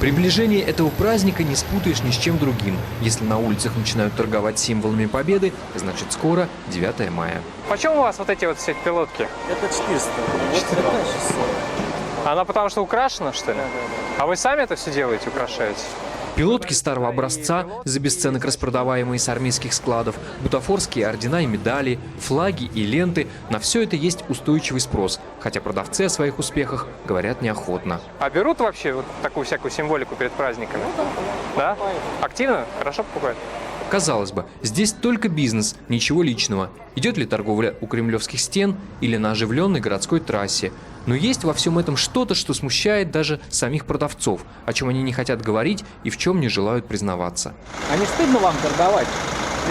Приближение этого праздника не спутаешь ни с чем другим. Если на улицах начинают торговать символами победы, значит скоро 9 мая. Почем у вас вот эти вот все пилотки? Это 400. Вот такая 600. Она потому что украшена, что ли? Да. А вы сами это все делаете, украшаете? Пилотки старого образца, за бесценок распродаваемые с армейских складов, бутафорские ордена и медали, флаги и ленты – на все это есть устойчивый спрос, хотя продавцы о своих успехах говорят неохотно. А берут вообще вот такую всякую символику перед праздниками? Да? Активно? Хорошо покупают? Казалось бы, здесь только бизнес, ничего личного. Идет ли торговля у кремлевских стен или на оживленной городской трассе? Но есть во всем этом что-то, что смущает даже самих продавцов, о чем они не хотят говорить и в чем не желают признаваться. А не стыдно вам торговать?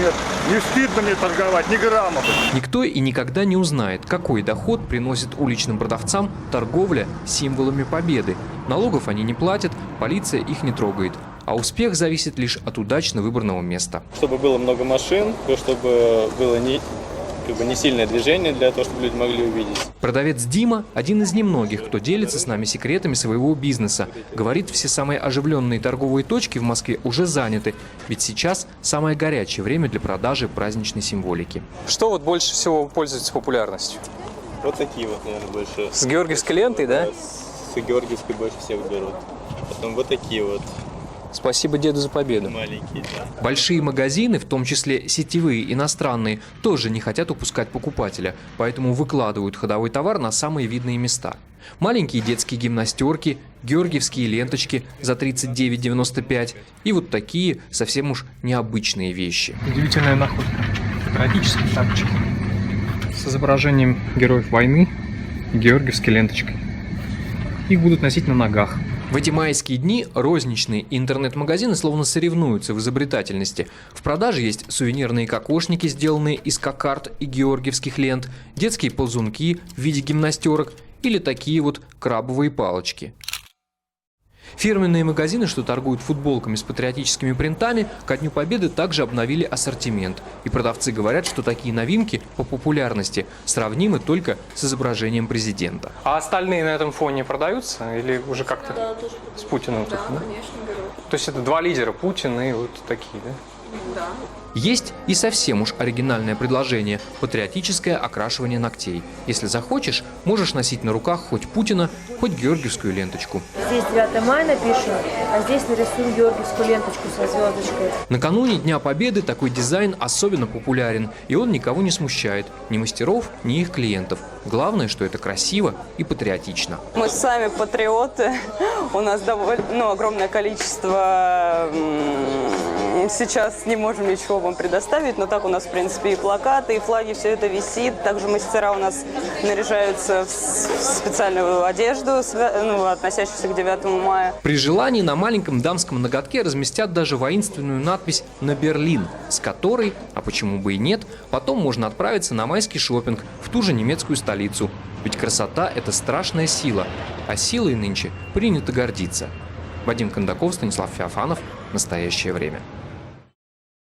Нет, не стыдно мне торговать, ни грамма. Никто и никогда не узнает, какой доход приносит уличным продавцам торговля символами победы. Налогов они не платят, полиция их не трогает. А успех зависит лишь от удачно выбранного места. Чтобы было много машин, чтобы было не сильное движение для того, чтобы люди могли увидеть. Продавец Дима – один из немногих, кто делится с нами секретами своего бизнеса. Говорит, все самые оживленные торговые точки в Москве уже заняты, ведь сейчас самое горячее время для продажи праздничной символики. Что вот больше всего пользуется популярностью? Вот такие вот, наверное, больше. С георгиевской лентой, да? С георгиевской больше всех берут. Потом вот такие вот. Спасибо деду за победу. Маленькие. Большие магазины, в том числе сетевые, иностранные, тоже не хотят упускать покупателя, поэтому выкладывают ходовой товар на самые видные места. Маленькие детские гимнастерки, георгиевские ленточки за 39,95 и вот такие совсем уж необычные вещи. Удивительная находка. Патриотические тапочки с изображением героев войны и георгиевской ленточкой. Их будут носить на ногах. В эти майские дни розничные и интернет-магазины словно соревнуются в изобретательности. В продаже есть сувенирные кокошники, сделанные из кокард и георгиевских лент, детские ползунки в виде гимнастерок или такие вот крабовые палочки. Фирменные магазины, что торгуют футболками с патриотическими принтами, ко Дню Победы также обновили ассортимент. И продавцы говорят, что такие новинки по популярности сравнимы только с изображением президента. А остальные на этом фоне продаются или уже как-то с Путиным? Да, только, да? конечно, берут. То есть это два лидера, Путин и вот такие, да? Да. Есть и совсем уж оригинальное предложение – патриотическое окрашивание ногтей. Если захочешь, можешь носить на руках хоть Путина, хоть георгиевскую ленточку. Здесь 9 мая напишем, а здесь нарисуем георгиевскую ленточку со звездочкой. Накануне Дня Победы такой дизайн особенно популярен, и он никого не смущает – ни мастеров, ни их клиентов. Главное, что это красиво и патриотично. Мы сами патриоты, у нас довольно огромное количество, сейчас не можем ничего вам предоставить, но так у нас в принципе и плакаты, и флаги, все это висит. Также мастера у нас наряжаются в специальную одежду, относящуюся к 9 мая. При желании на маленьком дамском ноготке разместят даже воинственную надпись «На Берлин», с которой, а почему бы и нет, потом можно отправиться на майский шопинг в ту же немецкую столицу. Ведь красота – это страшная сила, а силой нынче принято гордиться. Вадим Кондаков, Станислав Феофанов. Настоящее время.